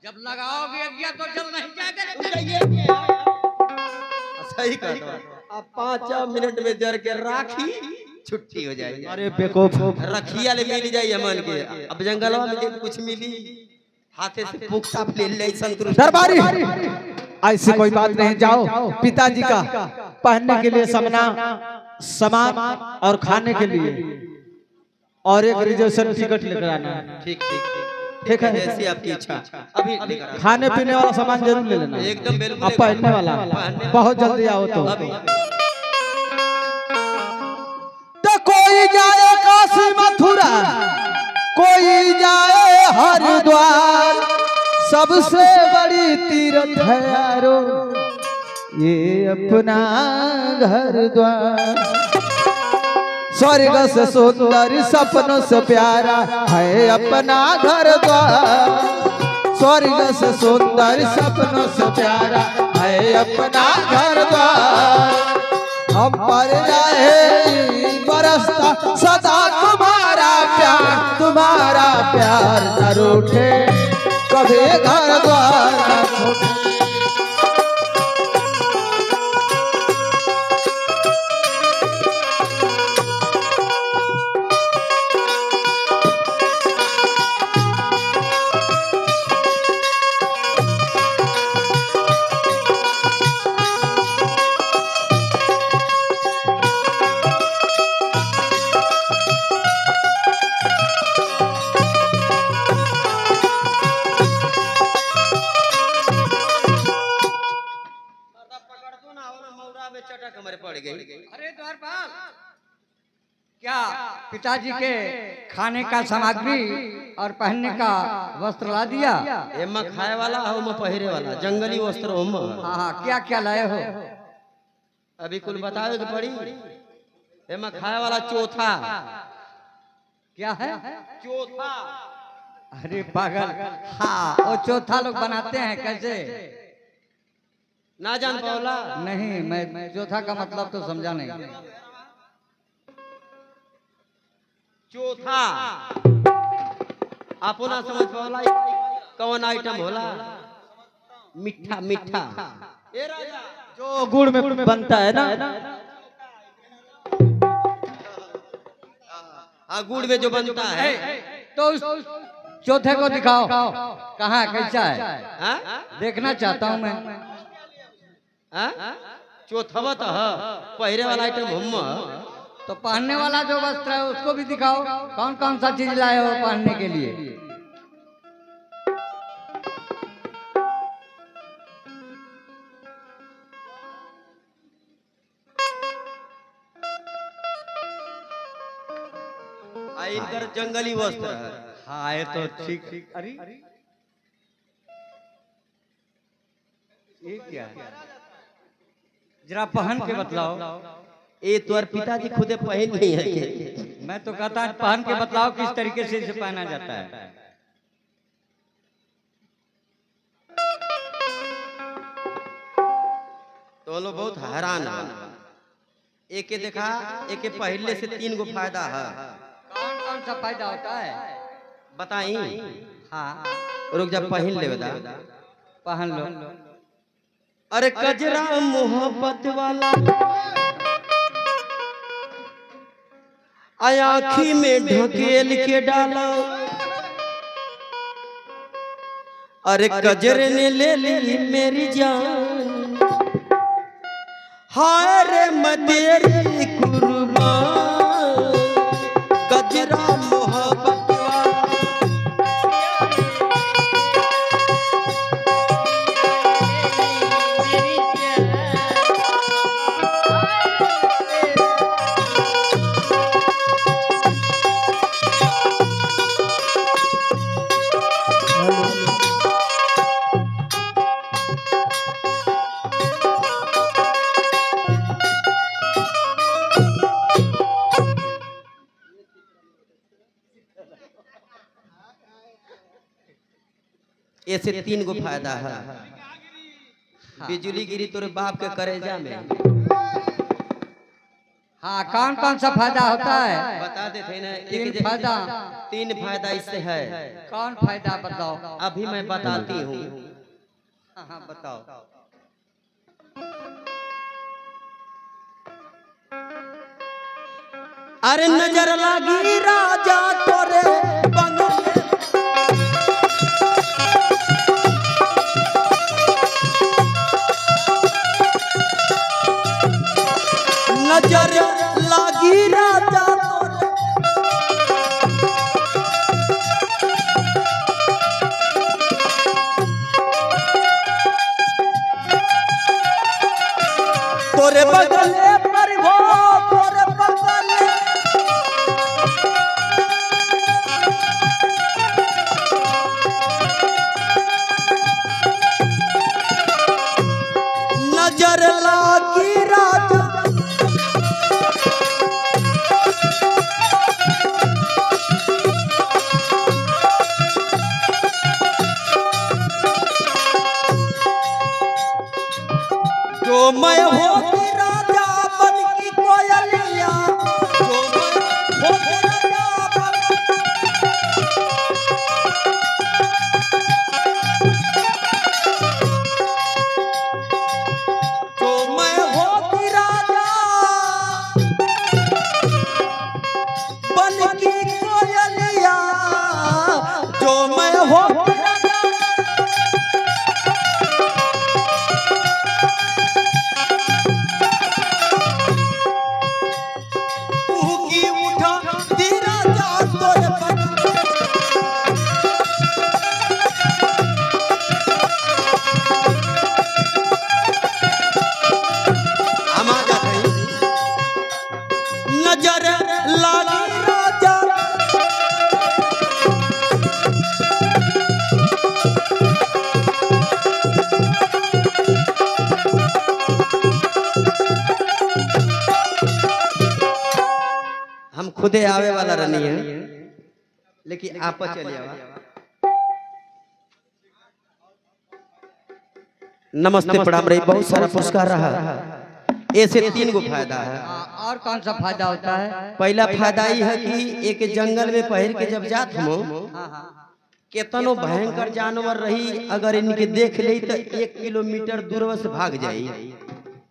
जब लगाओगे अज्ञा तो जल नहीं जाएगा। सही कहा। अब 5 मिनट में जर के राखी छुट्टी हो जाएगी। अरे बेवकूफ रखिया ले मिल जाई मन के। अब जंगलवा में कुछ मिली हाथे से पुख्ता ले ले संतुष्ट दरबारी ऐसी कोई बात नहीं। जाओ पिताजी का पहनने के लिए सामान और खाने के लिए और एक रिजर्वेशन टिकट लेकर आना। ठीक ठीक ठीक है, जैसी आपकी इच्छा। अभी खाने पीने वाला सामान जरूर ले लेना। एकदम बिल्कुल। अब पहनने वाला बहुत जल्दी आओ तो। तो कोई जाए काशी मथुरा, कोई जाए हरिद्वार, सबसे बड़ी तीर्थ है यारो ये अपना घर द्वार। स्वर्ग से सुंदर सपनों से प्यारा है अपना घर द्वार। स्वर्ग से सुंदर सपनों से प्यारा है अपना घर द्वार। हम पर जाए बरसता सदा तुम्हारा प्यार न रूठे कभी घर द्वार न छूटे। अरे द्वारपाल, क्या पिताजी के खाने का सामग्री और पहनने का वस्त्र ला दिया? एमा खाए वाला हो में पहिरे वाला जंगली वस्त्र हो में। हाँ, क्या क्या लाए हो? अभी कुल बताओ कि पड़ी। एमा खाए वाला चौथा। क्या है? चौथा। अरे पागल, हाँ वो चौथा लोग बनाते हैं कैसे? ना जान पाओला? नहीं, मैं चौथा का मतलब तो समझा नहीं। चौथा आपो ना समझ पाओला कौन आइटम होला? मिठा मिठा। ए राजा जो गुड़ में बनता है ना। हाँ गुड़ में जो बनता है। तो उस चौथे को दिखाओ, कहाँ कैसा है? देखना चाहता हूँ मैं। चौथवा तो पहिरे वाला आइटम हम। तो पहनने वाला जो वस्त्र है उसको भी दिखाओ। कौन कौन सा चीज लाए हो पहनने के लिए? इनकर जंगली वस्त्र है। हाँ ये तो ठीक ठीक। अरे ये क्या है? जरा पहन के बतलाओ। ये तोर पिताजी खुदे पहन नहीं है। मैं तो कहता है पहन के बतलाओ किस तरीके से इसे पहना जाता है। तो लोग बहुत हैरान है। एक देखा, एक पहले से 3 गो फायदा है। कौन कौन सा फायदा होता है बताई? हाँ रुक जा पहन ले बता। पहन लो। अरे कजरा मोहब्बत वाला आँखी में ढकेल के डाला। अरे कजरे ने ले ली मेरी जान, हाय रे मैं तेरी कुर्बान। कजरा मोहब्बत ऐसे 3 गो फायदा है। बिजली गिरी तोरे बाप के करेजा में। हाँ, कौन कौन सा फायदा होता है? बता देते ना। तीन फायदा। तीन फायदा इससे है। कौन फायदा बताओ? अभी मैं बताती हूँ। हाँ हाँ, बताओ। अरे नजर लगी राजा तोरे बंगले, नजर लगी राजा तोरे बगले पर हो, तोरे बगले नजर लगी राजा जो मैं होती राजा बन की कोयलिया, जो मैं होती राजा जो मैं होती राजा बन की कोयलिया, जो मैं होती की उठा दी राजा तोरे पर। हम आ जाते हैं। नजर लगी राजा हम खुदे आवे वाला रहनी है, लेकिन आप चलिए आवा। नमस्ते प्रणाम रही, बहुत सारा पुरस्कार रहा। ऐसे तीन गो फायदा है। और कौन सा फायदा होता है? पहला फायदा ये है कि एक जंगल में पहिर के जब जात हो, हाँ हाँ, केतनो भयंकर जानवर रही, अगर इनके देख ले तो 1 किलोमीटर दूर से भाग जाई।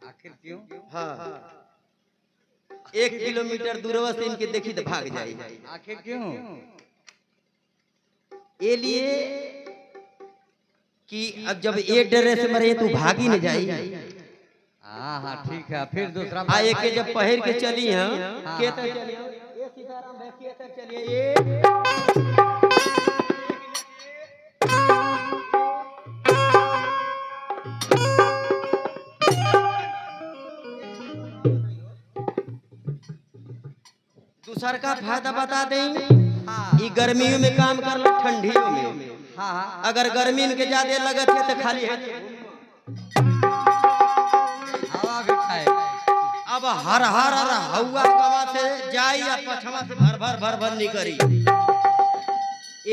आखिर क्यों? हाँ, 1 किलोमीटर दूर से इनके देखी तो भाग जाई। आखिर क्यों? ये लिए कि अब जब ये डरे से मरे तो भागी न जाई। हाँ हाँ, ठीक है। फिर दूसरा आए के जब पहिर के चली हैं, हाँ, के हाँ। तक चलिए, ये सीताराम भाई के तक चलिए, ये दूसर का फायदा बता दें। हाँ ये गर्मियों में काम कर लो, ठंडियों में हाँ हाँ, अगर गर्मी के ज्यादा लगत है तो खाली है। हवा भी खाए। अब हर हर हर हवा गवा से जाई या पछवा से भर भर भर भर निकरी,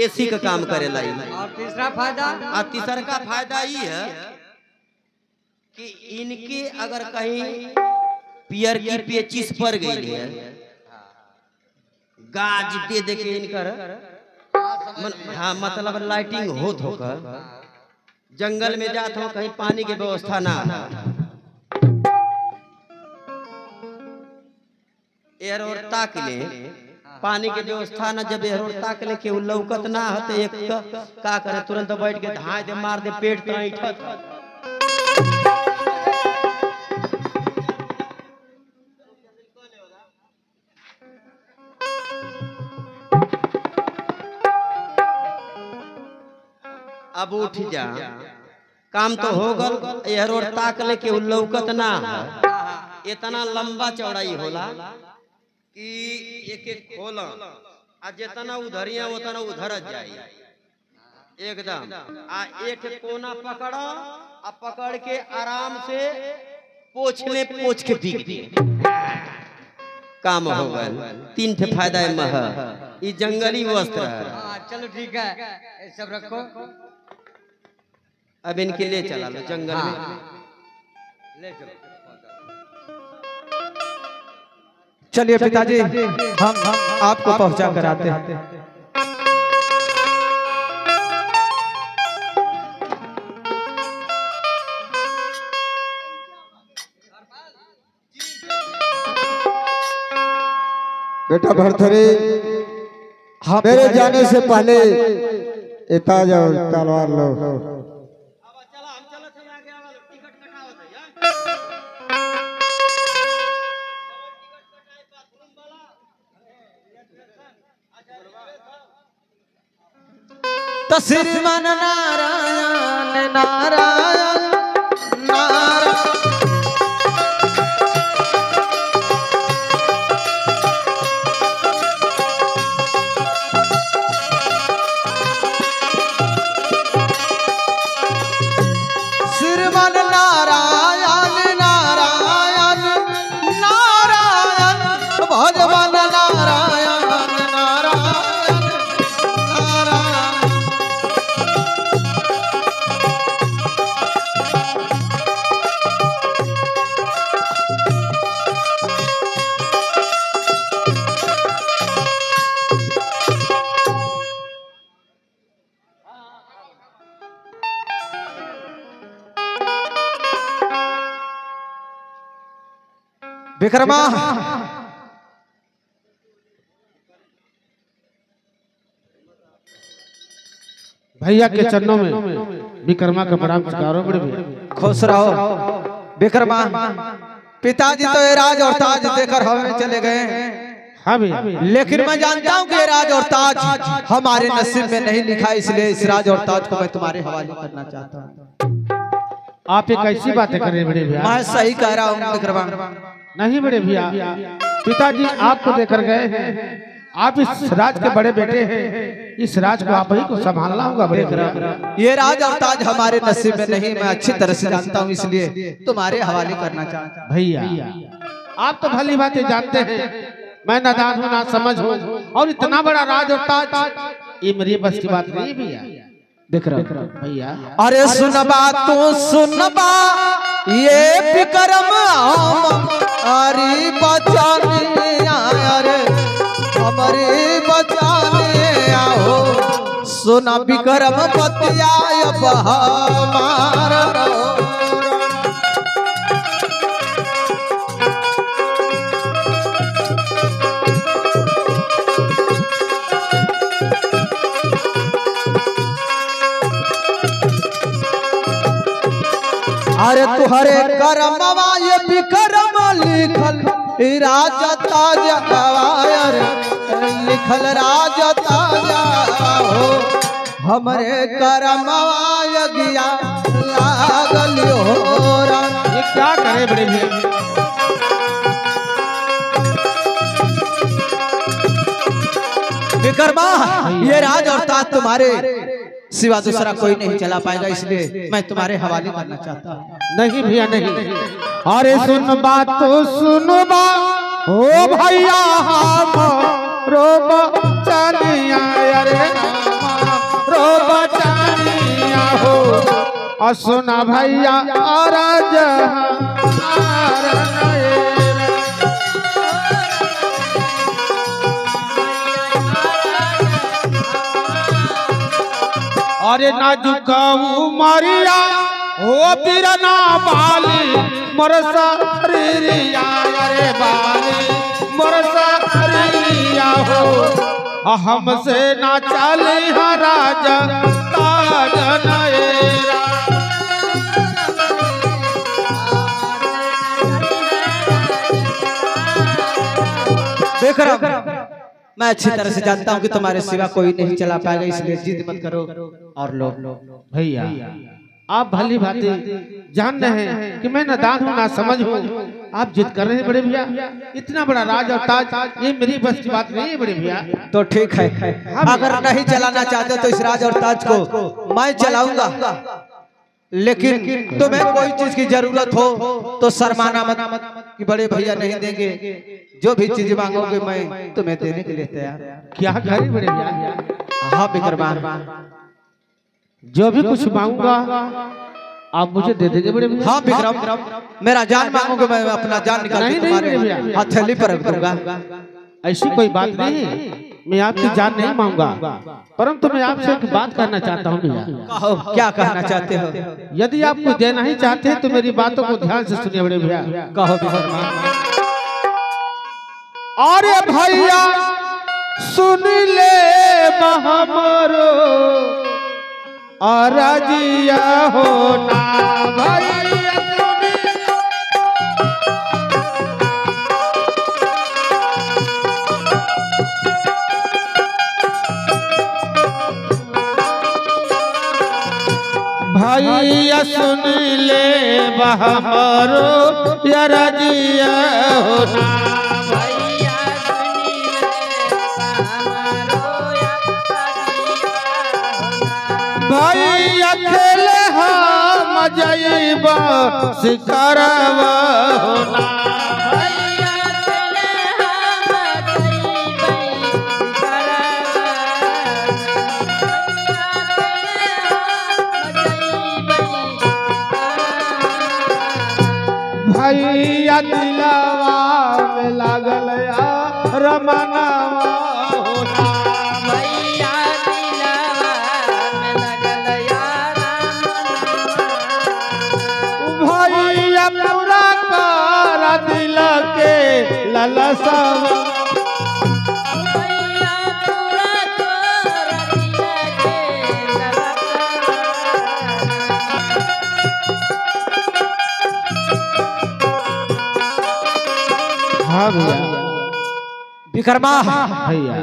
एसी का काम करे लाई। और तीसरा फायदा? और तीसरा का फायदा ये है कि इनके अगर कहीं पियर की पेचिस पर गई है, गाज दे दे के इनकर हाँ मतलब लाइटिंग होत होकर जंगल में जात हो, कहीं पानी की व्यवस्था ना एयर और ताक ले पानी के व्यवस्था ना, जब एयर और ताक ले के लौकत ना होते एक का करे तुरंत बैठ के धाए दे मार दे पेट तो ऐठत। अब उठ जा, काम तो हो गल, एयर और ताक ले के लौकत ना है। इतना लंबा चौड़ाई होला कि एक एक खोला आ जितना उधरिया उतना उधर जाई एकदम। आ एक कोना पकड़ो आ पकड़ के आराम से पोछ के बिक दे, काम हो गल। तीन ठे फायदा है मह, ई जंगली वस्त्र है। चलो ठीक है, ये सब रखो। अब इनके ले चला लो जंगल में। ले चलो। चलिए पिताजी हम आपको पहुंचा कर आते हैं। बेटा भरथरी, मेरे जाने से पहले इतना जाओ तलवार लो। तो श्रीमान नारायण नारायण नारायण। श्रीमान नारायण नारायण नारायण भगवान नारायण नारायण नारायण। विक्रमा भैया के चरणों में विक्रमा का प्रणाम करो बड़े भैया। खुश रहो विक्रमा। पिताजी तो ये राज और ताज देकर हमें चले गए, हाँ भैया, लेकिन मैं जानता हूँ कि ये राज और ताज हमारे नसीब में नहीं लिखा, इसलिए इस राज और ताज को मैं तुम्हारे हवाले करना चाहता हूँ। आप एक ऐसी बातें कर रहे बड़े भैया। मैं सही कह रहा हूँ विक्रमा। नहीं बड़े भैया, पिताजी आपको देकर गए हैं, आप इस राज के बड़े बेटे हैं, इस राज को आप ही को संभालना होगा बड़े भैया। ये राज और ताज हमारे नसीब में नहीं, मैं अच्छी तरह से जानता हूँ, इसलिए तुम्हारे हवाले करना चाहता हूँ। भैया आप तो भली बातें जानते हैं, मैं नादान हूँ ना समझ हूँ, और इतना बड़ा राज और ताज ये मेरी बस की बात नहीं भैया। विक्रम भैया अरे सुनबा तू सुनबा ये विक्रम हमारी बचाने अरे हमारी बचाने आओ। सुना विक्रम बतिया बहार। अरे तुहरे करमवा ये विक्रम लिखल राज ताजा लिखल राज ताजा हो। हमरे करमवा यगिया लागल हो। ये क्या करे बड़े भैया। विक्रमा ये राज और ताज तुम्हारे सिवा दूसरा कोई नहीं चला पाएगा, इसलिए मैं तुम्हारे हवाले करना चाहता हूँ। नहीं भैया नहीं। अरे सुन बात तो सुन बा ओ भैया हम रो बचानिया अरे रो बचानिया हो। और सुना भैया राज अरे नाजुका उमरिया हो बिरना बाली मरसा रिया अरे बाली मरसा रिया हो। हमसे ना चले राजा ताज नएरा। विक्रम मैं अच्छी तरह से जानता हूँ कि तुम्हारे सिवा कोई नहीं चला पाएगा, इसलिए जिद मत करो और लो। भैया आप भली बातें जान रहे हैं कि मैं नादान हूँ ना समझ हूँ, आप जिद कर रहे हैं बड़े भैया। इतना बड़ा राज और ताज ये मेरी बस की बात नहीं है बड़े भैया। तो ठीक है, अगर नहीं चलाना चाहते तो इस राज और ताज को मैं चलाऊंगा, लेकिन तुम्हें कोई चीज की जरूरत हो तो शर्माना मत कि बड़े भैया नहीं देंगे। जो भी चीज मांगोगे मैं तुम्हें देने के लिए तैयार। क्या करे बड़े भैया। हाँ विक्रमा जो भी कुछ मांगूंगा आप मुझे दे देंगे बड़े भैया? हाँ विक्रम, मेरा जान मांगोगे मैं अपना जान निकाल के तुम्हारे हथेली पर रख दूंगा। ऐसी कोई बात नहीं है, मैं आपकी जान नहीं मांगूंगा, परंतु मैं आपसे एक बात करना चाहता हूँ भैया। कहो क्या कहना चाहते हो? यदि आप कुछ देना ही चाहते हैं तो मेरी बातों को ध्यान से सुनिए बड़े भैया। कहो विक्रम। अरे भैया सुन ले हमरो और राजिया होना भैया सुन भैया सुन ले हमरो या राजिया होना भैया खेले हम जइबा शिकारवा होना भैया दिलवा में लागल रमनवा होना भैया पूरा कर दिल के ललसवा हाँ भैया विक्रमा, भैया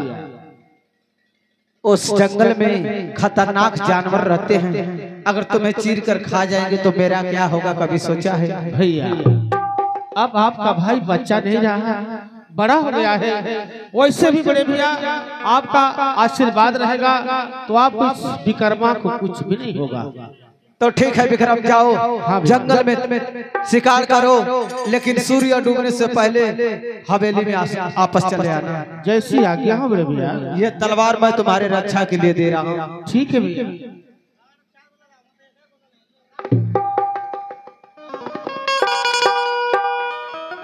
उस जंगल में खतरनाक जानवर रहते हैं, अगर तुम्हें चीर कर खा जाएंगे तो मेरा क्या होगा, कभी सोचा है? भैया अब आपका भाई बच्चा नहीं रहा, बड़ा हो गया है, वैसे भी बड़े भैया आपका आशीर्वाद रहेगा तो आप उस विक्रमा को कुछ भी नहीं होगा। तो ठीक है विक्रम, जाओ जंगल में शिकार करो, लेकिन सूर्य डूबने से पहले हवेली में आपस चले आना। जैसी आज्ञा हो बड़े भैया। ये तलवार मैं तुम्हारे रक्षा के लिए दे रहा हूँ। ठीक है भैया।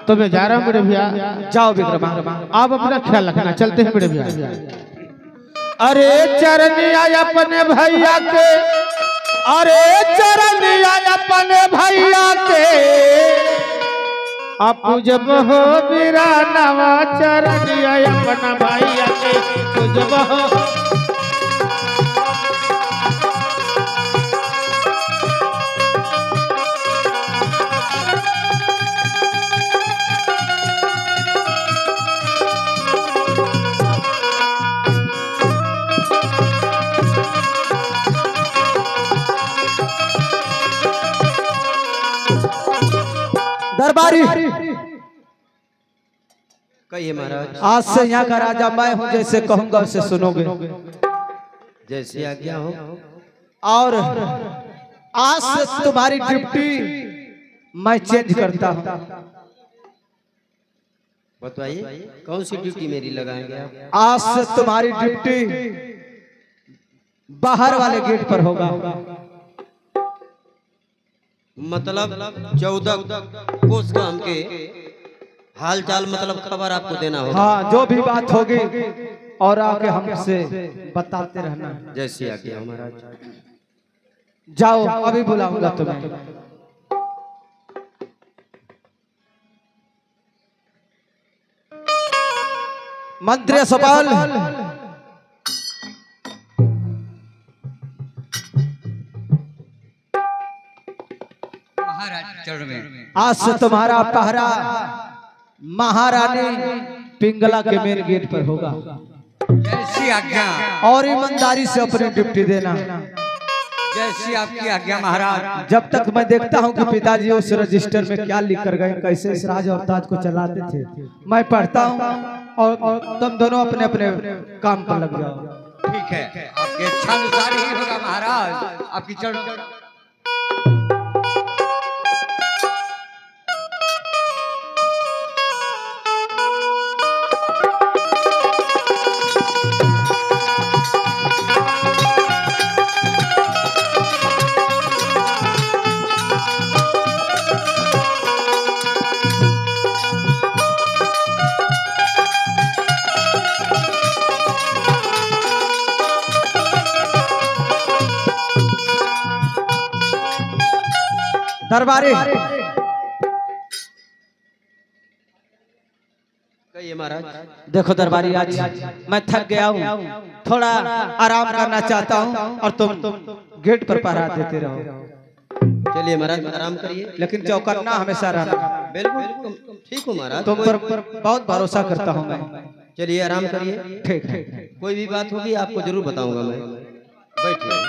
तो मैं जा रहा हूँ बड़े भैया। जाओ विक्रमा, आप अपना ख्याल रखना, चलते हैं बड़े भैया। अरे चरण आया अपने भैया के, अरे चरण आया अपने भैया के, आप जब हो मेरा नवा चरण आया अपना भैया के, जब हो दरबारी, कहिए महाराज। आज से यहाँ का राजा मैं हूँ, जैसे कहूँगा उसे सुनोगे। जैसी आज्ञा हो। और आज से तुम्हारी ड्यूटी मैं चेंज करता हूँ। बताइए कौन सी ड्यूटी मेरी लगाएंगे आप? आज से तुम्हारी ड्यूटी बाहर वाले गेट पर होगा। मतलब 14 कोस का हमके हाल चाल मतलब खबर आपको देना होगा। हाँ, जो भी बात होगी और आके हमसे बताते रहना। जैसी आज्ञा हो महाराज। जाओ, अभी बुलाऊंगा तुम्हें। मंत्री सवाल, आज से तुम्हारा पहरा महारानी पिंगला के मेन गेट पर होगा। जैसी आज्ञा। और ईमानदारी से अपनी ड्यूटी देना। जैसी आपकी आज्ञा महाराज। जब तक मैं देखता हूँ कि पिताजी उस रजिस्टर में क्या लिख कर गए, कैसे इस राज और ताज को चलाते थे, मैं पढ़ता हूँ और तुम दोनों अपने अपने काम पर लग जाओ। ठीक है, आपके इच्छा अनुसार ही होगा महाराज। आपकी चरण दरबारी कहिए महाराज। देखो दरबारी, आज मैं थक गया हूँ, थोड़ा आराम करना चाहता हूँ और तुम गेट पर पहरा देते रहो। चलिए महाराज आराम करिए। लेकिन चौकन्ना हमेशा रहना। बिल्कुल ठीक हूँ महाराज। तुम पर बहुत भरोसा करता हूँ मैं। चलिए आराम करिए। ठीक है। कोई भी बात होगी आपको जरूर बताऊंगा मैं। बैठिए।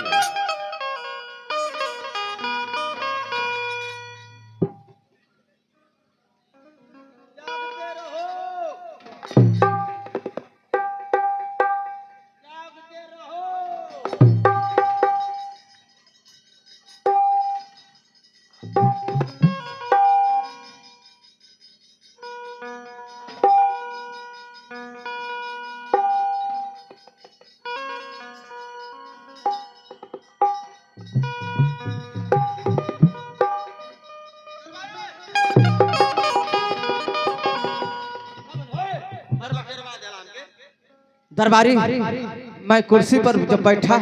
दरबारी, मैं कुर्सी पर जब बैठा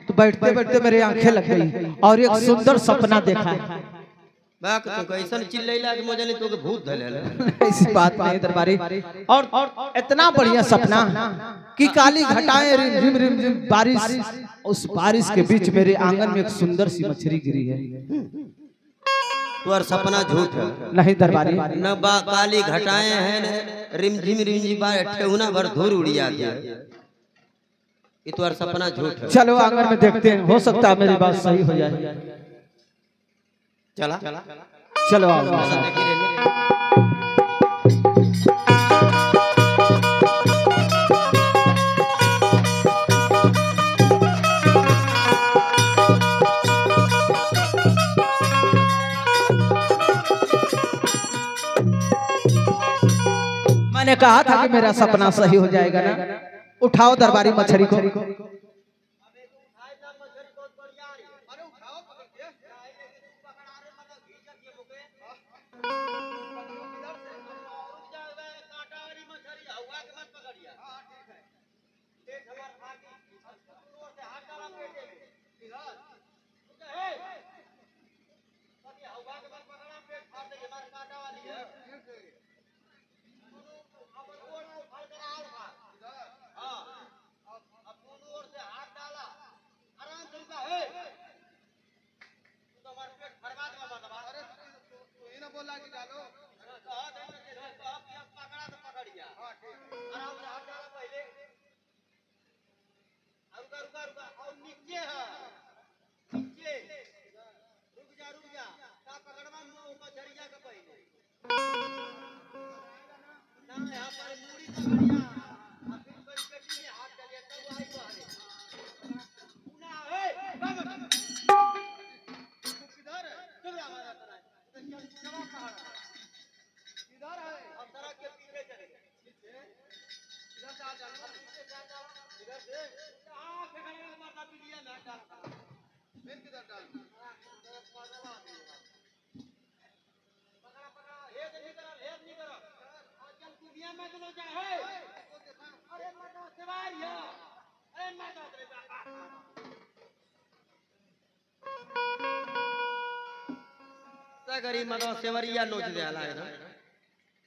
तो बैठते बैठते मेरी आंखें लग गई और एक सुंदर सपना देखा। बाक तो कैसन चिल्लैला के मजा नहीं तो के भूत धले। ऐसी बात नहीं दरबारी, और इतना बढ़िया सपना कि काली घटाएं रिम रिम रिम बारिश, उस बारिश के बीच मेरे आंगन में एक सुंदर सी मछली गिरी है। तुम्हारा सपना झूठ है। नहीं दरबारी, न बा काली घटाएं हैं न रिम बार ठेहुना भर धूल उड़ी जाती है। ये तुम्हारा सपना झूठ है। चलो आंगन में देखते हैं, हो सकता है मेरी बात सही हो जाए। चला चलो ऐसा देखी रहिए। मैंने कहा था कि मेरा सपना सही हो जाएगा ना। उठाओ दरबारी मछली को।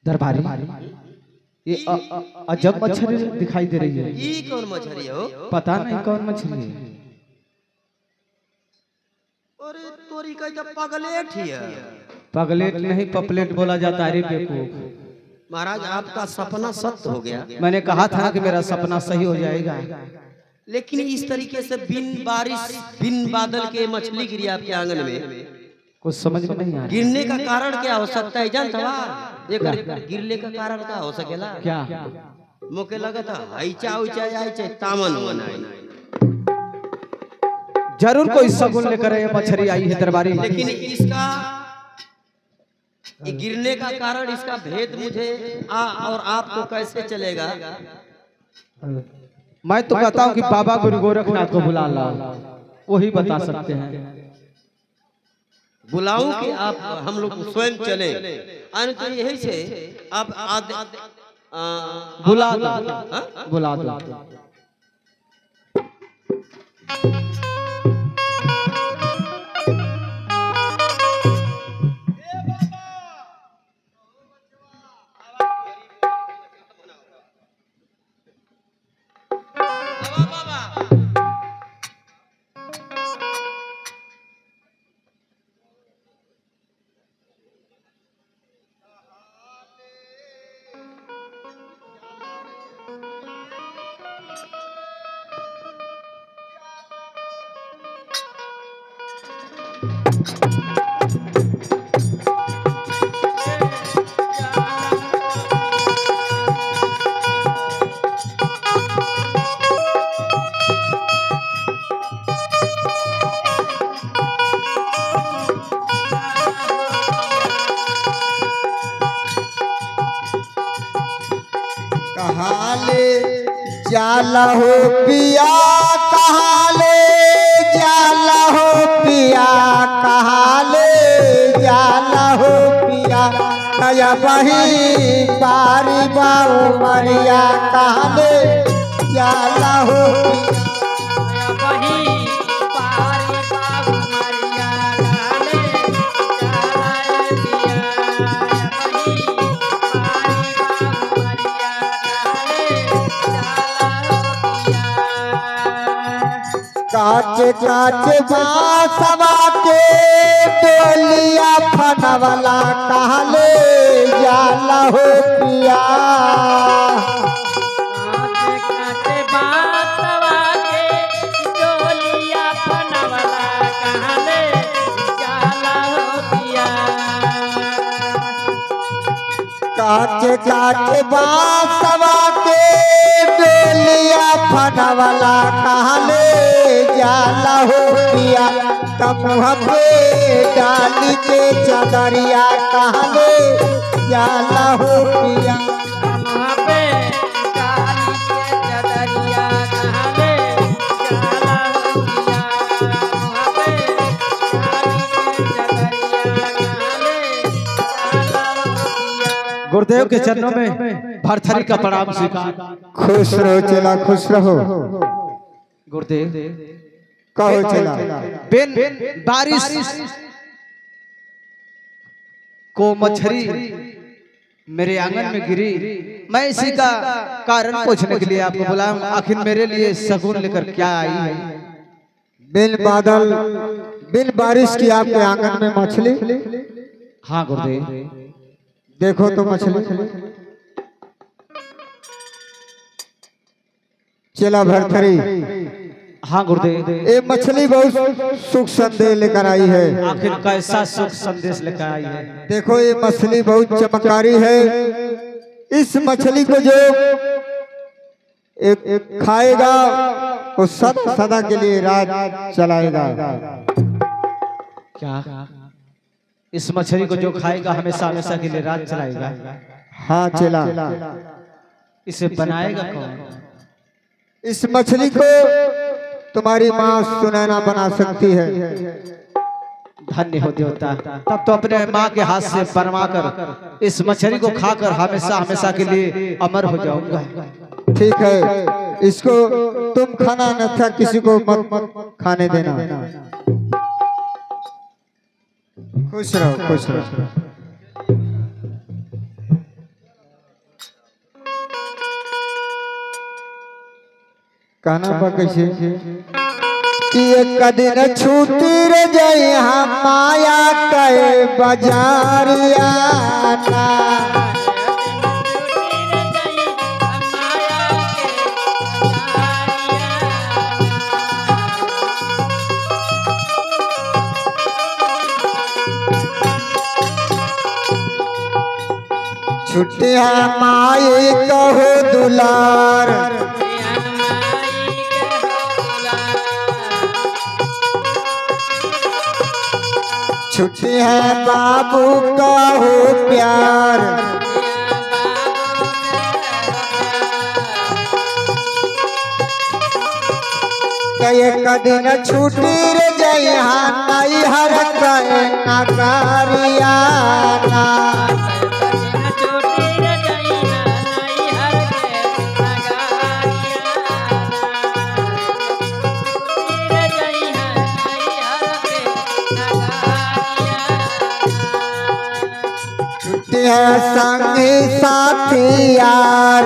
दरबारी, ये अजब मछली दिखाई दे रही है। ये कौन मछली हो? पता नहीं कौन मछली है। अरे तोरी का तो पगलेट ही है। पगलेट नहीं, पपलेट बोला जाता है रे बेवकूफ। महाराज आपका सपना सत्य हो गया। मैंने कहा था कि मेरा सपना सही हो जाएगा, लेकिन इस तरीके से बिन बारिश बिन बादल के मछली गिरी आपके आंगन में, कुछ समझ में नहीं आ रहा। गिरने का कारण क्या हो सकता है जानता है? गिरने का कारण क्या हो सकेला? क्या मोके लगा था आइचा उचा आइचा तामन बनाई। जरूर कोई सगुन लेकर ये मछली आई है दरबारी। लेकिन इसका ये गिरने का कारण, इसका भेद मुझे और आपको कैसे चलेगा? मैं तो कहता हूँ कि बाबा गुरु गोरखनाथ को बुला ला, वही बता सकते हैं। बुलाऊं कि आप हम लोग स्वयं चले? तो यही से आप बुला दो, बुला दो। कहाँ ले जाला हो पिया, कहाँ ले जाला हो पिया, कहाँ ले जाला हो पिया, नया बही बारी बाऊ मरिया, कहाँ ले जाला हो पिया। काचे काचे बांसवा के डोलिया फनवला, कहाँ ले जाला हो पिया। काचे बांसवा के डोलिया फनवला, कहाँ ले जाला हो पिया। काचे काचे बांसवा के डोलिया फनवला, कहाँ ले जाला हो पिया। तमुह पे डाली के चदरिया, कहाँ ले जाला हो पिया। वहाँ पे डाली के चदरिया, कहाँ ले जाला हो पिया। वहाँ पे डाली के चदरिया, कहाँ ले जाला हो पिया। गुरुदेव के चरणों में भरथरी का प्रणाम स्वीकार। खुश रहो चला, खुश रहो। गुरुदेव कहो चला। बिन बारिश को मछली मेरे आंगन में गिरी, मैं इसी का कारण पूछने के लिए आपको बुलाया। आखिर मेरे लिए सगुन लेकर क्या आई है? बिन बादल बिन बारिश की आपके आंगन में मछली। हाँ गुरुदेव, देखो तो मछली। चला भरथरी। हाँ गुरुदेव, ये मछली बहुत सुख संदेश लेकर आई है। आखिर कैसा सुख संदेश लेकर आई है? देखो ये मछली बहुत चमत्कारी है। इस मछली को जो एक खाएगा वो सदा के लिए राज चलाएगा। क्या इस मछली को जो खाएगा हमेशा हमेशा के लिए राज चलाएगा? हाँ चला। इसे बनाएगा कौन? इस मछली को तुम्हारी माँ सुनैना बना सकती है। धन्य हो देवता, तब तो अपने माँ के हाथ से बनवाकर इस मछली को खाकर हमेशा हमेशा के लिए अमर हो जाऊंगा। ठीक है, इसको तुम खाना न था, किसी को मत खाने देना। खुश रहो, खुश रहो। कहना पा कैसे कि एक दिन छूटी रे जाए हम माया के बाजारिया ना। छुट्टिया माई कहो दुलार, छुट्टी है बाबू का हो प्यार। एक दिन छुट्टी रे जइहा नैहर के नगरियाना। छुट्टी है संगी साथी यार,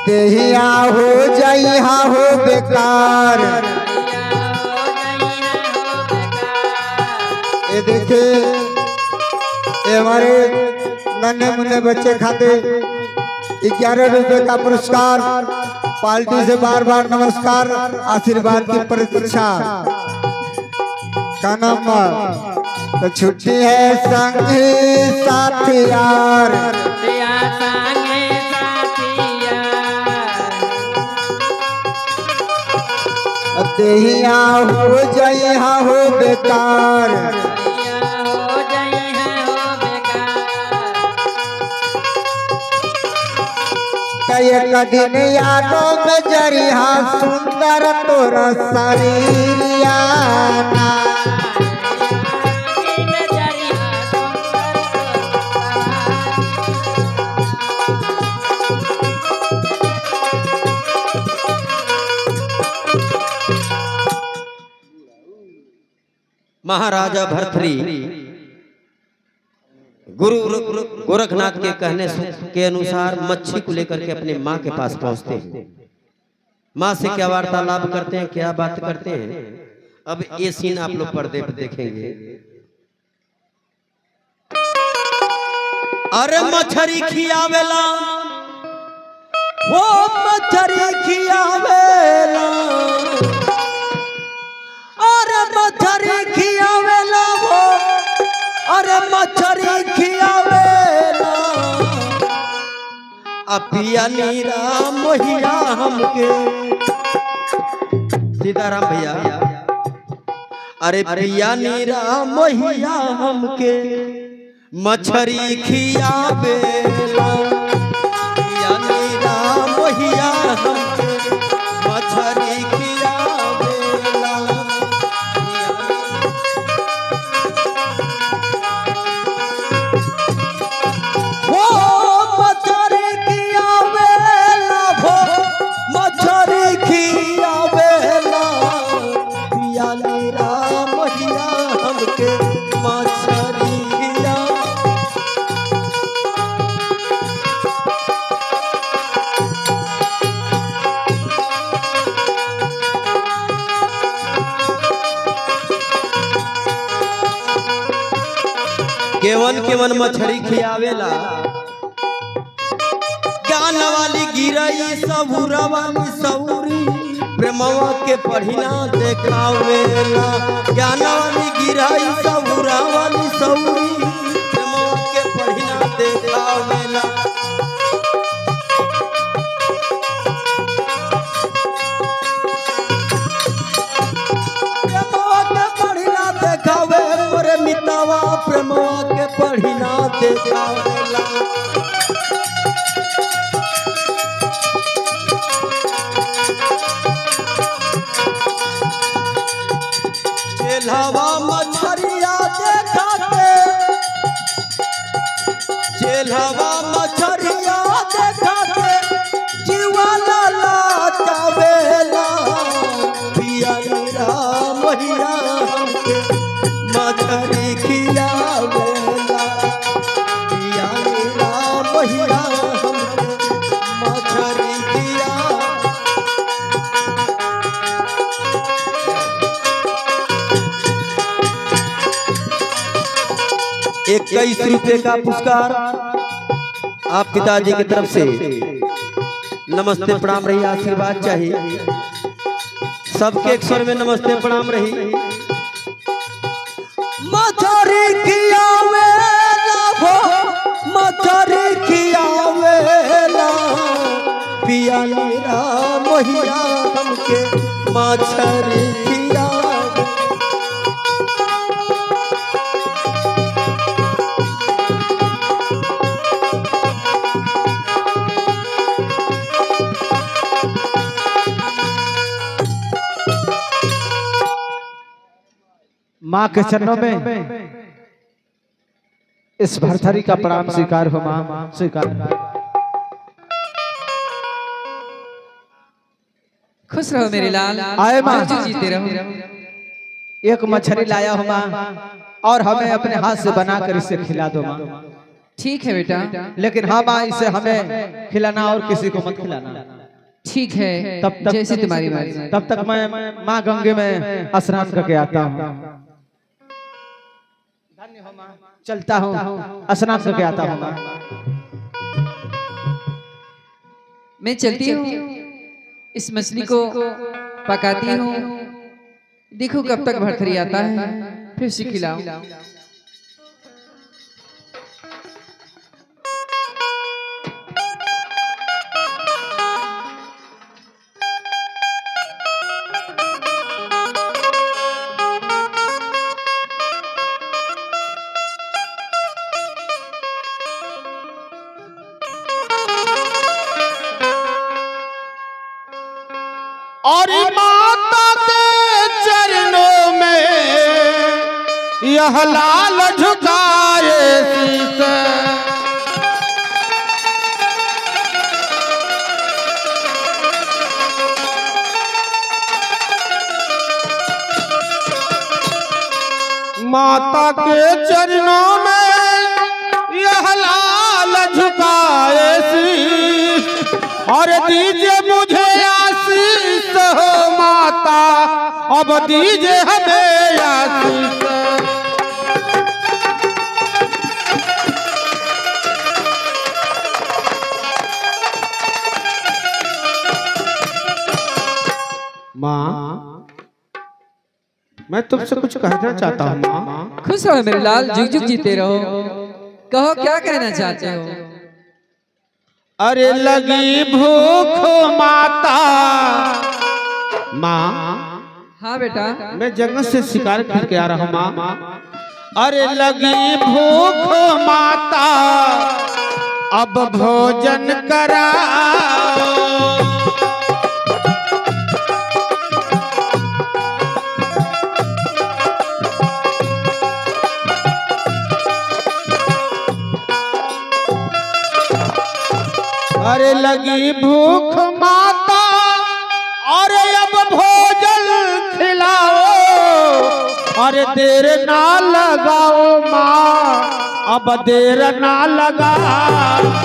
देहिया हो जइहा हो बेकार। ये देखे ये हमारे नन्हे मुन्ने बच्चे खाते ₹11 का पुरस्कार। पार्टी से बार बार नमस्कार, आशीर्वाद की प्रतीक्षा। का नंबर तो छुट्टी है संगी साथी यार, दिया संगे साथिया देहिया हो जइहा हो बेकार। दिया हो जाई है हो बेकार। कई दिन यादों में जरिहा सुंदर तोरा शरीरिया ना। महाराजा भर्तृहरि गुरु गोरखनाथ के कहने के अनुसार मच्छी को लेकर के अपने माँ के पास पहुंचते हैं। माँ से क्या वार्तालाप करते हैं, क्या बात करते हैं, अब ये सीन आप लोग पर्दे पर देखेंगे। अरे मछरी खियावेला, वो मछरी खियावेला, अरे मछरी खियावेला वो, अरे मछरी खियावेला। अपिया नीरा मोहिया हमके, सीताराम भैया, अरे पिया नीरा मोहिया हमके मछरी खियावेला। पिया नीरा मोहिया हमके मछरी खियावेला। वो मछरी खियावेला, वो मछरी खियावेला। पिया नीरा मोहिया हमके मछरी खिया। केवन केवन मछरी खियावेला, ज्ञान वाली गिरई सबूरा वाली सौरी, प्रेमवा के पढ़िना देखावेला। ज्ञान वाली गिरई सबूरा वाली सौरी, प्रेमवा के पढ़िना देखावेला। प्रेमवा के पढ़िना देखावे मोरे मितवा, प्रेमवा के पढ़िना देखावेला। चेल्हावा मछरिया देखाते, चेल्हावा मछरिया देखाते, जीवा लाला चावेला। पिया नीरा मोहिया हमके मछरी खियावेला। पिया नीरा मोहिया हमके मछरी खिया। 21 रुपए का पुरस्कार आप पिताजी की तरफ से। नमस्ते प्रणाम रही, आशीर्वाद चाहिए सबके एक स्वर में। नमस्ते प्रणाम रही। मछरी खियावेला वो, मछरी खियावेला। पिया नीरा मोहिया हमके मछरी खिया। माँ के चरणों में इस भर्तृहरि का प्रणाम स्वीकार हो। माँ स्वीकार। खुश रहो मेरे लाल, आए माँ, जीते रहो। एक मछली लाया हो माँ, और हमें अपने हाथ से बनाकर इसे खिला दो माँ। ठीक है बेटा, लेकिन हाँ माँ, इसे हमें खिलाना और किसी को मत खिलाना। ठीक है, तब तक जैसे तुम्हारी मर्जी। तब तक मैं माँ गंगे में स्नान करके आता हूँ। चलता हूँ, स्नान करके आता हूँ। मैं चलती हूँ, इस मछली को पकाती हूँ, देखो कब तक भरथरी आता है, फिर उसे खिलाऊं। और माता के चरणों में यह लाल झुकाए शीश, माता के चरणों में यह लाल झुकाए शीश, और दीजिए मुझे आशीष हो माता, अब दीजिए हमें आशीष। माँ, मैं तुमसे कुछ कहना चाहता हूँ माँ। खुश रहो मेरे लाल, जुग जुग जीते रहो। कहो क्या कहना चाहते हो? अरे लगी भूख माता। माँ, हाँ बेटा, मैं जंगल से शिकार करके आ रहा हूँ माँ। अरे लगी भूख माता, अब भोजन कराओ। अरे लगी भूख माता, अरे अब भोजन खिलाओ, अरे देर ना लगाओ माँ, अब देर ना लगाओ।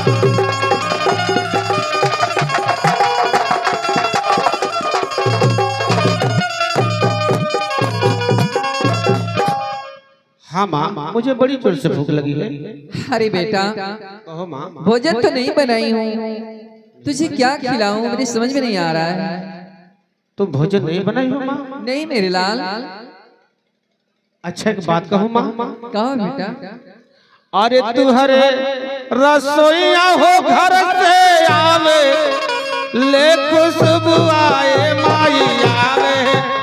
हाँ माँ, मुझे बड़ी जोर से भूख लगी है। अरे बेटा, कहो माँ। भोजन तो नहीं बनाई हूँ, तुझे क्या खिलाऊं मुझे समझ में नहीं आ रहा है। तुम भोजन नहीं बनाई हो माँ? नहीं मेरे लाल। अच्छा एक बात कहूँ माँ। कहो बेटा। अरे तुहरे रसोईया हो घर से आवे, ले खुशबू आए माई आवे,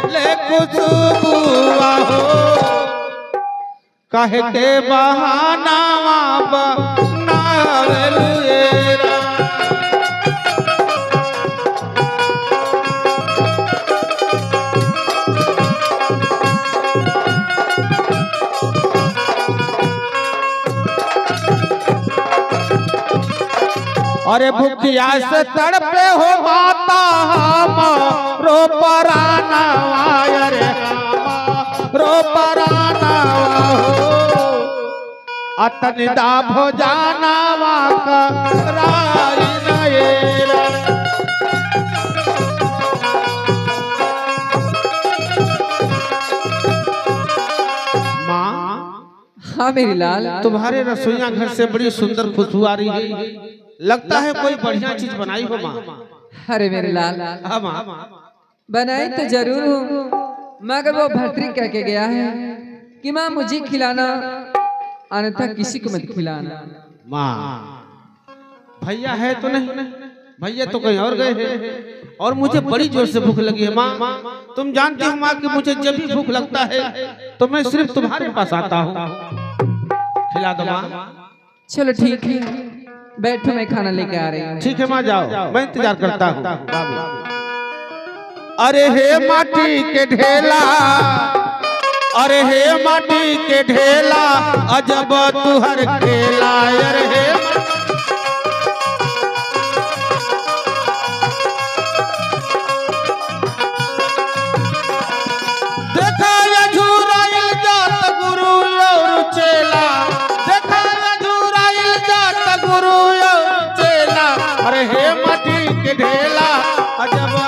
ले खुशबू हो। कहे के बहाना बनावे लुएरा। अरे भूखिया से तड़पे हो माता रो पराना, अरे रो पराना हो, अतनिदा भोजाना का राई नयेरा। माँ, हाँ मेरी लाल। तुम्हारे रसोईया घर से बड़ी सुंदर खुशबू आ रही है, लगता है कोई बढ़िया चीज बनाई हो माँ। अरे मेरे लाल, हाँ माँ। बनाई तो जरूर हूँ, मगर वो भर्तरी कह के गया है कि माँ मुझे खिलाना, अन्यथा किसी को मत खिलाना। माँ, भैया है तो नहीं? भैया तो कहीं और गए हैं, और मुझे बड़ी जोर से भूख लगी है माँ। तुम जानती हो माँ कि मुझे जब भी भूख लगता है तो मैं सिर्फ तुम्हारे पास आता हूँ। खिला दो माँ। चलो ठीक है, बैठो मैं खाना लेके आ रही हूँ। ठीक है माँ, जाओ, मैं इंतजार करता हूँ। अरे हे माटी के ढेला, अरे हे माटी के ढेला, अजब तुहर खेला। अरे हे देखा झूराइल जात गुरु और चेला, देखा झूराइल जात गुरु और चेला। अरे हे माटी के ढेला, अजब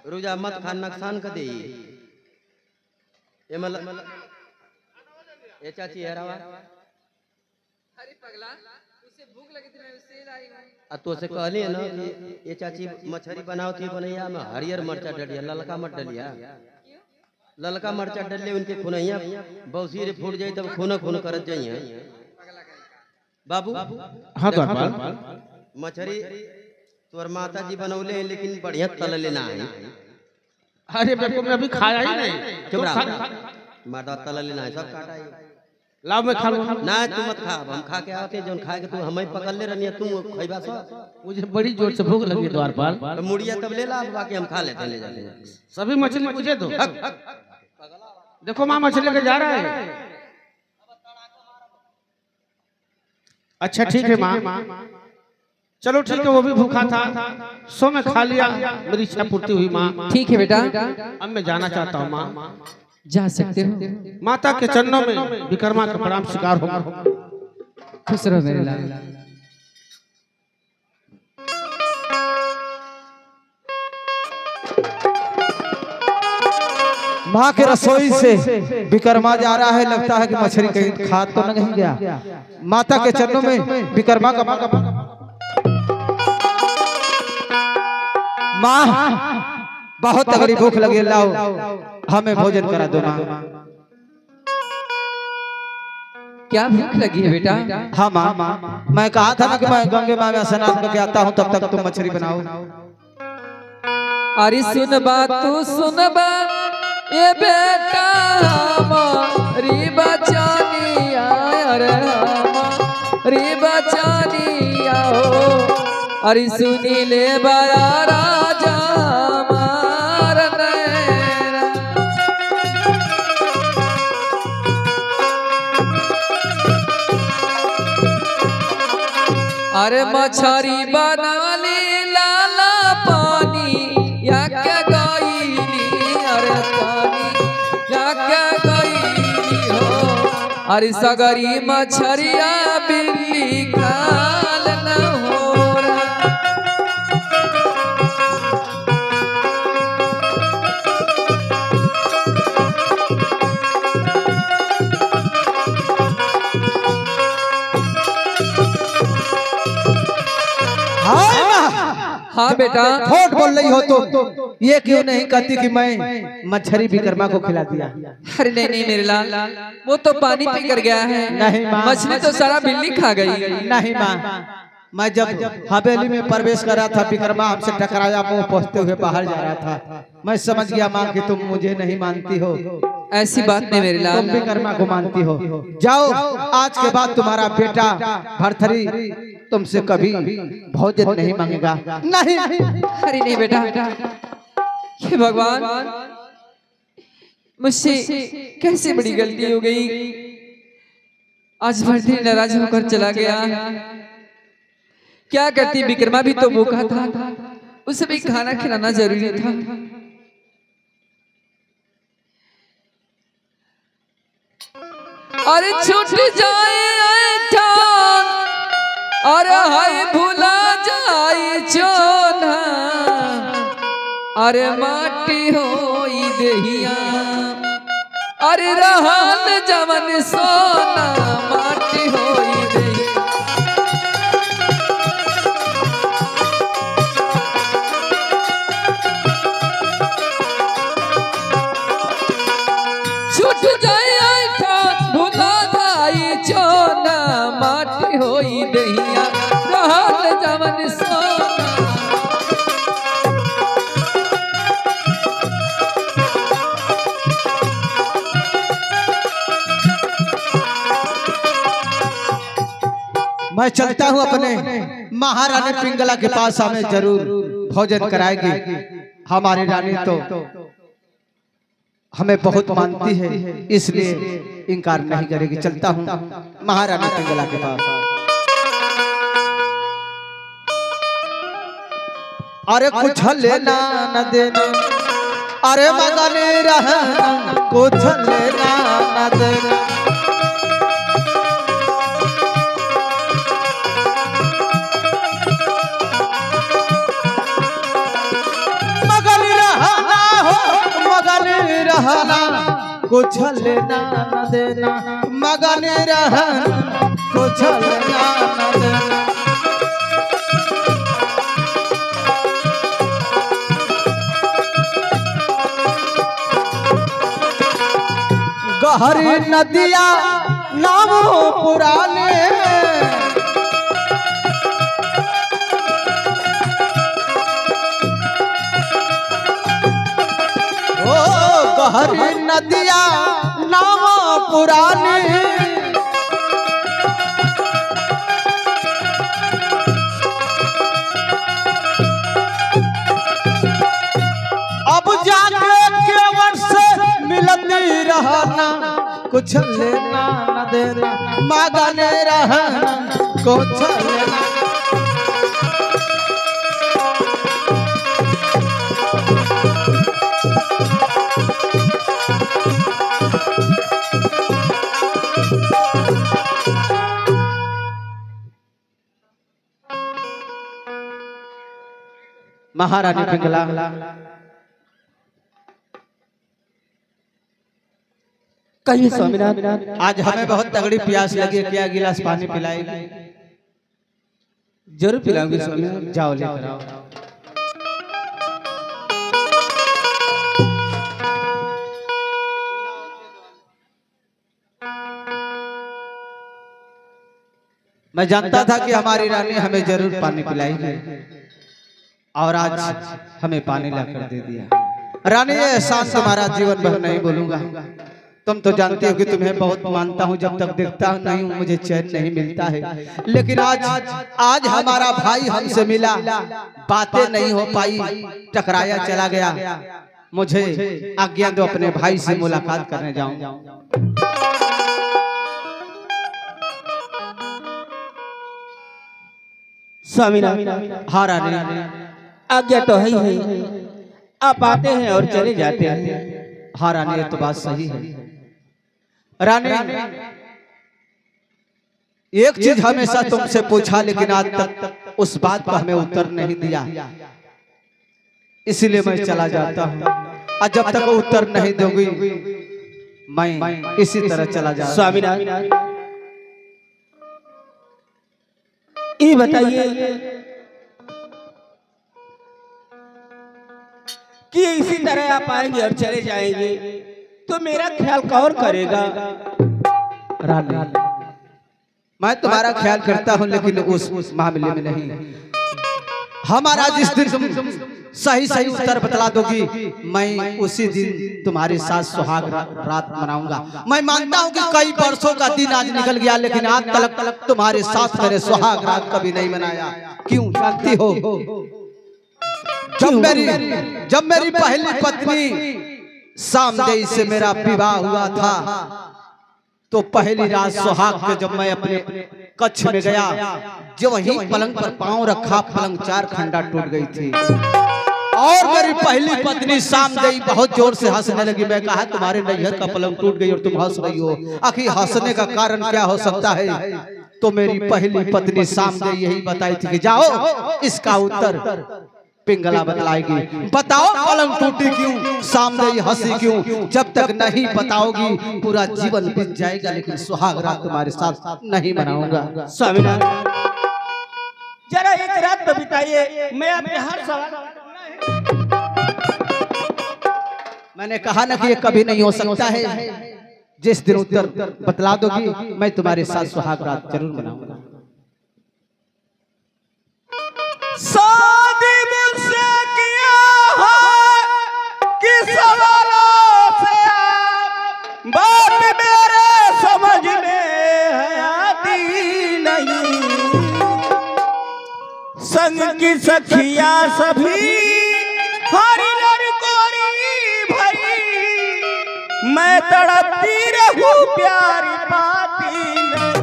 रुजा मत खा, नुकसान कर दे ये मतलब ये चाची है रवा अरे पगला उसे भूख लगी थी मैं उससे लाई हूं। आ तो से कहली है ना कि ये चाची मछली बनाओ थी बनैया में हरियर मरचा डलिया, ललका मत डलिया। ललका मरचा डलिए उनके खुनैया बौसी रे फूट जाई तब खून खून करत जाइए। बाबू हाँ द्वारपाल, मछली तोर माता जी बनौले लेकिन बढ़िया तलले ना है। अरे बेटे मैं अभी खाया ही नहीं। चुप तो रह, खा- माता तलले ना है, सब काटा है। लाओ मैं खा लूँ। ना तू मत खा, हम खा के आते जोन खा के तू हमें पकड़ ले रहनी तू खइबा सो। मुझे बड़ी जोर से भूख लगी द्वारपाल। तो मुड़िया तब ले ला, बाकी हम खा लेते हैं, ले जाते हैं। सभी मछली मुझे दो। देखो माँ मछली लेके जा रहा है। अच्छा ठीक है माँ, चलो ठीक है, वो भी भूखा था सो मैं खा लिया, मेरी इच्छा पूर्ति हुई माँ। ठीक है बेटा, अब मैं जाना चाहता हूँ माँ। जा सकते हो। माता के चरणों में विकर्मा का प्रणाम स्वीकार होगा। खुश रहो मेरे लाल। माँ के रसोई से विकर्मा जा रहा है, लगता है कि मछली कहीं खा तो नहीं गया। माता के चरणों में विकर्मा का माँ बहुत तगड़ी भूख लगी, लाओ हमें भोजन करा दो माँ। क्या भूख लगी है बेटा? हाँ माँ, मैं कहा था ना कि मैं गंगे माँ में स्नान करके आता हूँ, तब तक तुम मछली बनाओ। अरे सुन बात तू सुन बात, ये बेटा हमारी बचानिया, अरे हमारी बचानिया हो। अरे सुनी ले बया राजा हमार नैना। अरे मछरी बना ली लाला पानी या क्या गईली, अरे पानी या क्या गईली हो। अरे सगरी मछरिया बिल्ली काल न हो रहा। हाँ बेटा, झूठ बोल रही हो तो ये क्यों नहीं कहती कि मैं मछली विकर्मा को खिला दिया? अरे नहीं नहीं मेरे लाल, वो तो पानी पी कर गया है। नहीं माँ, मछली तो सारा बिल्ली खा गई। नहीं माँ, मैं जब हवेली में प्रवेश कर रहा था, विकर्मा हमसे टकराया, मुंह पहुंचते हुए बाहर जा रहा था। मैं समझ गया माँ कि तुम मुझे नहीं मानती हो। ऐसी बात नहीं मेरे लाल, तुम विकर्मा को मानती हो। जाओ, आज के बाद तुम्हारा बेटा भरथरी तुमसे कभी भोजन नहीं मांगेगा। नहीं अरे नहीं बेटा, ये भगवान मुझसे कैसे बड़ी गलती हो गई। आज भरथरी नाराज होकर चला गया। क्या करती, विक्रमा भी तो भूखा था, उसे भी खाना खिलाना जरूरी था। अरे छूट जाए ऐठान, अरे हाय भूला जाए चोना, अरे माटी होई देहिया, अरे रहल जवन सोना, माटी होई देहिया। छूट जाए ऐठान, भूला जाए चोना, माटी होई देहिया, रहल जवन सोना। मैं चलता हूँ अपने महारानी पिंगला के पास, हमें जरूर भोजन कराएगी। हमारी रानी तो हमें बहुत मानती है, इसलिए इनकार नहीं करेगी। चलता हूँ महारानी पिंगला के पास। अरे कुछ लेना न देना, अरे मगन रहना कुछ लेना न देना। मगन रहना हो, मगन रहना कुछ लेना न देना, मगन रहना कुछ लेना न देना। गहरी नदिया नाम पुराने, ओ गहरी नदिया नाम पुराने, अब जाके केवट से मिलती रहना कुछ लेना न देना, मगन रहना कुछ लेना। महारानी पिंगला कहिए स्वामीनाथ। आज हमें बहुत तगड़ी प्यास लगी है, क्या गिलास पानी पिलाएगी? जरूर पिलाऊंगी स्वामीनाथ। जाओ लेकर आओ। मैं जानता था कि हमारी रानी हमें जरूर पानी पिलाएगी और आज हमें पानी लाकर दे दिया। रानी ये एहसान तुम्हारा जीवन भर नहीं भूलूंगा। तुम तो जानती हो कि तुम्हें बहुत मानता हूँ, जब तक देखता नहीं हूँ मुझे चैन नहीं मिलता है। लेकिन आज हमारा भाई हमसे मिला, बातें नहीं हो पाई, टकराया चला गया। मुझे आज्ञा दो, अपने भाई से मुलाकात करने जाऊं। स्वामीनाथ हाँ रानी, आज्ञा तो है ही है, आप आते हैं और चले जाते हैं। हाँ रानी, ये तो बात सही है। रानी एक चीज हमेशा तुमसे पूछा, लेकिन आज तक उस बात का हमें उत्तर नहीं दिया, इसलिए मैं चला जाता हूँ। और जब तक वो उत्तर नहीं दोगी मैं इसी तरह चला जाऊंगा। स्वामीनाथ ये बताइए कि इसी तरह आप आएंगे और चले जाएंगे तो मेरा ख्याल कौन करेगा? रानी मैं तुम्हारा ख्याल करता हूँ, लेकिन उस मामले में नहीं। हमारा जिस दिन तुम सही उत्तर बतला दोगी, मैं उसी दिन तुम्हारे साथ सुहाग रात मनाऊंगा। मैं मानता हूँ कि कई वर्षों का दिन आज निकल गया, लेकिन आज तक तुम्हारे साथ मैंने सुहाग रात कभी नहीं मनाया। क्यों जानती हो? जब मेरी पहली पत्नी सामदेई से मेरा विवाह हुआ था, तो पहली रात सुहाग के जब मैं अपने कक्ष में गया, जब वहीं पलंग पर पांव रखा, पलंग 4 खंडा टूट गई थी। और मेरी पहली पत्नी सामदेई बहुत जोर से हंसने लगी। मैं कहा तुम्हारे नैहर का पलंग टूट गई और तुम हंस रही हो, आखिर हंसने का कारण क्या हो सकता है? तो मेरी पहली पत्नी सामदेई यही बताई थी कि जाओ इसका उत्तर पिंगला बतलाएगी। बताओ पलंग टूटी क्यों, सामदेई हंसी क्यों? जब तक नहीं बताओगी पूरा जीवन बीत जाएगा, लेकिन सुहाग रात तुम्हारे साथ नहीं मनाऊंगा। स्वामीनाथ जरा एक रात तो बिताइए, मैं अपने हर सवाल। मैंने कहा ना कि ये कभी नहीं हो सकता है। जिस दिन उत्तर बतला दोगी मैं तुम्हारे साथ सुहाग रात जरूर मनाऊंगा। शादी मुझसे किया है कि सवालों से आप बात मेरे समझ में आती नहीं। संग की सखिया सभी हरी लड़कोरी भई, मैं तड़पती रहूं प्यारी पाती नहीं।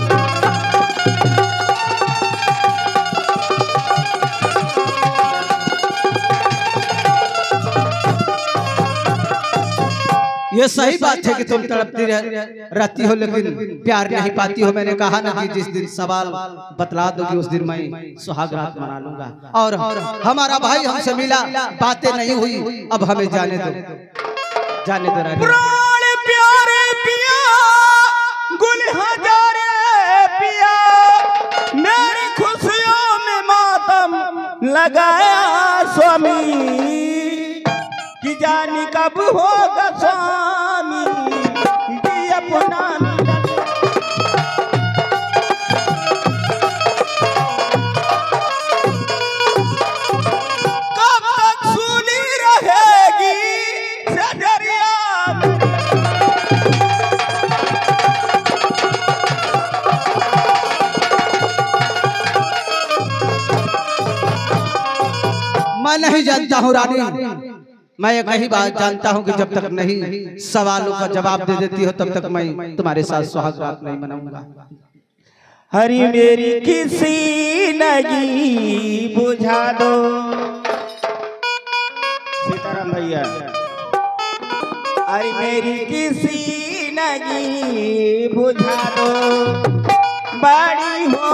ये सही बात है कि तुम तड़पती रहती हो लेकिन प्यार नहीं पाती हो। मैंने कहा ना कि जिस दिन सवाल बतला दोगी उस दिन मैं सुहाग रात मना लूंगा। और हमारा भाई हमसे मिला, बातें नहीं हुई, अब हमें जाने दो, जाने दो रानी। प्राण प्यारे पिया गुल हजारे पिया, मेरी खुशियों में मातम लगाया स्वामी, कि जानी कब होगा स्वामी जी अपना। कब तक सुनी रहेगी सजरिया, मैं नहीं जानता हूँ रानी, मैं एक ही बात जानता हूँ कि जब तक नहीं सवालों का जवाब दे देती हो तब तक मैं तुम्हारे साथ सुहाग रात नहीं मनाऊंगा। हरी मेरी किसी लगी बुझा दो। सीताराम भैया, हरी मेरी किसी लगी बुझा दो, बड़ी हो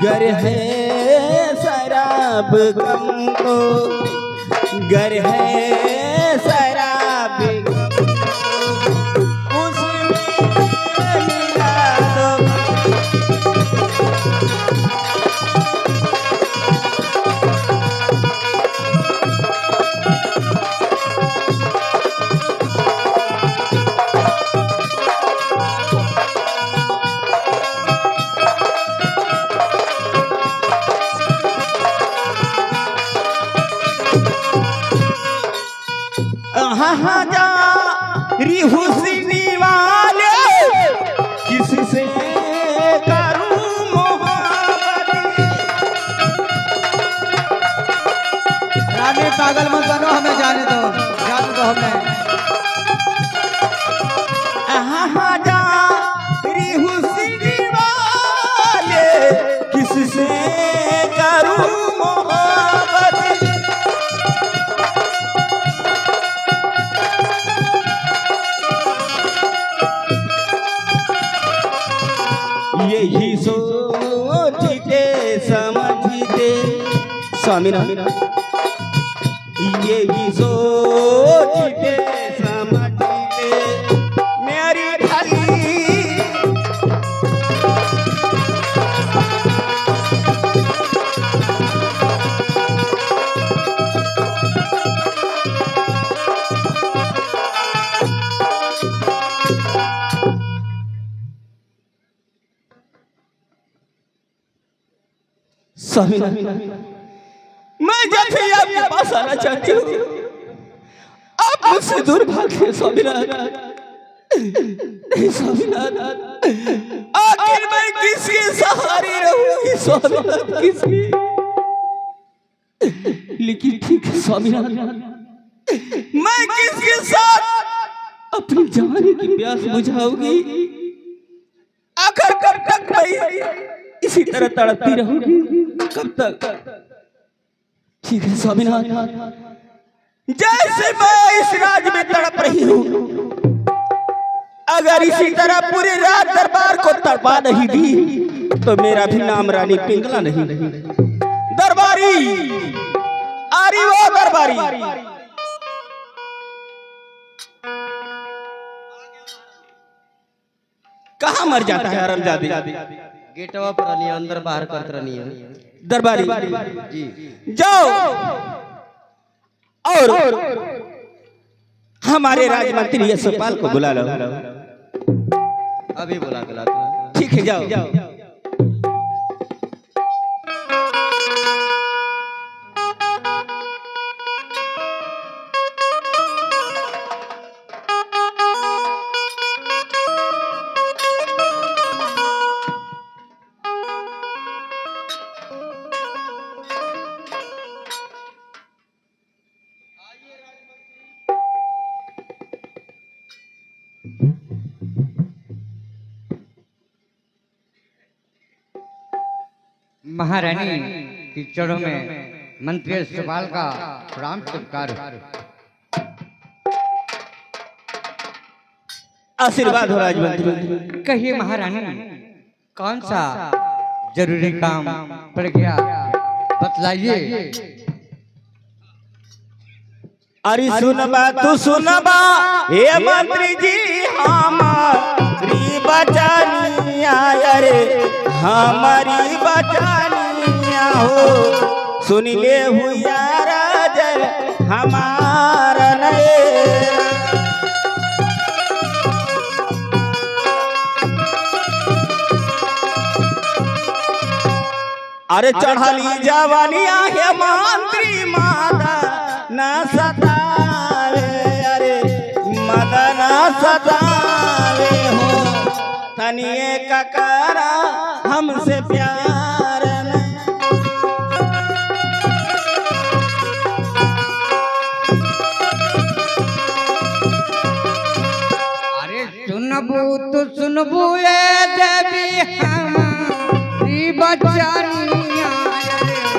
गर है शराब गम को, गर है शराब उसमें मिला दो। हुस्नी वाले किससे करूं मोहब्बत। रानी पागल मत बनो, हमें जाने दो, जाने दो हमें। हुस्नी वाले किससे करूं मोहब्बत। यही सोचते समझते स्वामीनारायण, यही सोचते समझते मेरी ढली। स्वामीनारायण, मैं जब भी आपके पास आना चाहती हूँ आप मुझसे दूर भागते। स्वामीनारायण, नहीं स्वामीनारायण, आखिर मैं किसके सहारे रहूंगी स्वामीनारायण, किसके? लेकिन ठीक है स्वामीनारायण, मैं किसके साथ अपनी जवानी की प्यास बुझाऊंगी? आखिर कब तक मैं इसी तरह तड़पती रहूंगी? कब तक? ठीक है स्वामीनारायण, जैसे मैं इस राज में तड़प रही हूँ, अगर इसी तरह पूरी रात दरबार को तड़पा नहीं दी तो मेरा भी नाम रानी पिंगला नहीं। दरबारी, अरे वो दरबारी, कहाँ मर जाता है हरामजादी? गेटवा पर रही अंदर बाहर करत रही है। दरबारी जी जाओ और हमारे राजमंत्री यशपाल को बुला लो। अभी बुला के लाता हूं। ठीक है जाओ। महारानी की चरणों में मंत्री यशपाल का प्रणाम स्वीकार। आशीर्वाद हो राजमंत्री। कहिए महारानी, कौन सा जरूरी काम पड़ गया, बतलाइए। अरे सुनबा तू सुनबा हे मंत्री जी हमारी बचानिया, अरे हमारी बचानिया हो सुन ले हुआ राजन हमारा नए। अरे चढ़ली जवानिया है मंत्री माता न सतावे, अरे मदन सतावे हो तनिए ककरा हमसे प्यार न। अरे सुनबू तो सुनबू ए देवी हमारी बचानिया,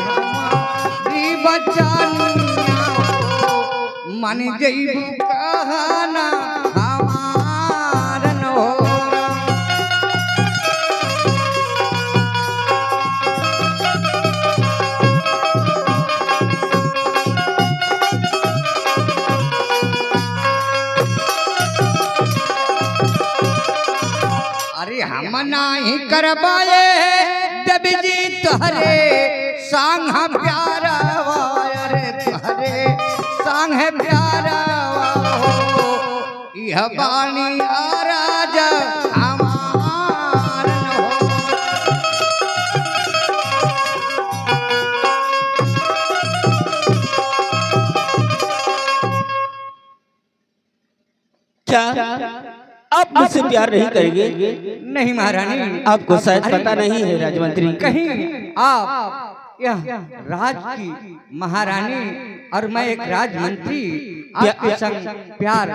हमारी बचानिया मन जईबू कहना हमार न हो। अरे हम नहीं करवाए देवी जी तुहरे संग प्यारा, अरे तुहरे संग प्यारा यह बानी आराज हमार न हो। क्या आप मुझसे प्यार नहीं करेंगे? नहीं महारानी, आपको शायद पता नहीं है राजमंत्री। कहीं आप यह राज की महारानी और मैं एक राजमंत्री आपके संग प्यार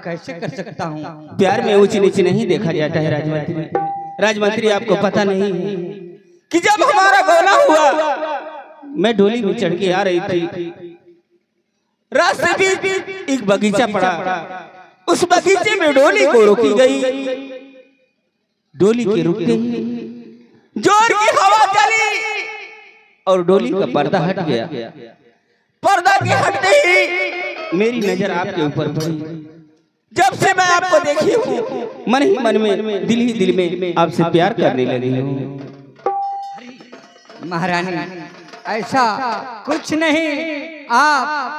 कैसे कर सकता हूँ? प्यार में ऊंच नीच नहीं देखा जाता है राजमंत्री। राजमंत्री आपको पता नहीं है कि जब हमारा गोला हुआ मैं डोली में चढ़ के आ रही थी, रास्ते में एक बगीचा पड़ा, उस बगीचे में डोली को रोकी गई। डोली के रुकते ही जोर की हवा चली और डोली का पर्दा हट गया। पर्दा के हटते ही मेरी नजर आपके ऊपर पड़ी। जब से मैं आपको देखी हूँ मन ही मन में दिल ही दिल में आपसे प्यार करने लगी हूँ। महारानी ऐसा कुछ नहीं, आप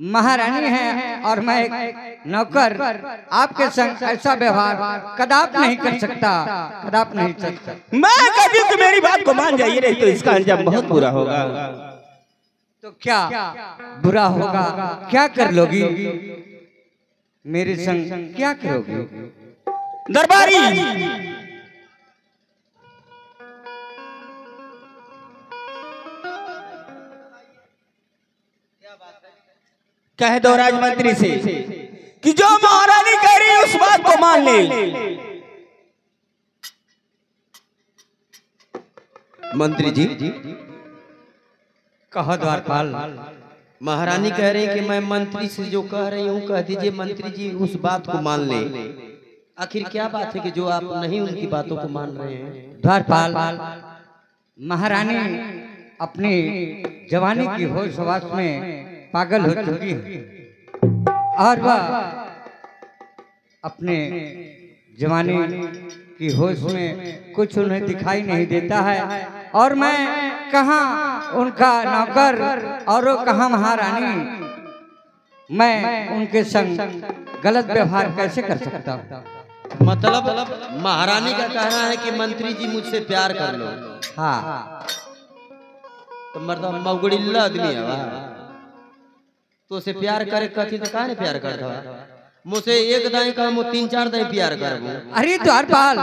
महारानी हैं और मैं एक नौकर, आपके संग ऐसा व्यवहार कदाप नहीं कर सकता, कदाप नहीं सकता। मैं कहती हूँ कि मेरी बात को मान जाइए, नहीं तो इसका अंजाम बहुत बुरा होगा। तो क्या बुरा होगा? क्या कर लोगी मेरे संग, क्या करोगी? दरबारी कह दो राजमंत्री से कि जो महारानी कह रही है उस बात को मान ले। मंत्री जी कहो द्वारपाल। महारानी कह रही है कि मैं मंत्री से जो कह रही हूँ कह दीजिए मंत्री जी उस बात को मान ले। आखिर क्या बात है कि जो आप नहीं उनकी बातों को मान रहे हैं? द्वारपाल, महारानी अपनी जवानी की होश हवास में पागल हो चुकी है और वह अपने जवानी की होश में कुछ उन्हें दिखाई नहीं देता है और मैं कहाँ उनका नौकर और वो कहाँ महारानी। मैं उनके संग गलत व्यवहार कैसे कर सकता हूँ? मतलब महारानी का कहना है कि मंत्री जी मुझसे प्यार कर लो। हाँ, तो मर्दा मगुड़िल्ला आदमी है तो उसे प्यार करे कथी तो काहे प्यार करता मुझसे एक दाई का 3-4 दाई प्यार करबो। अरे द्वारपाल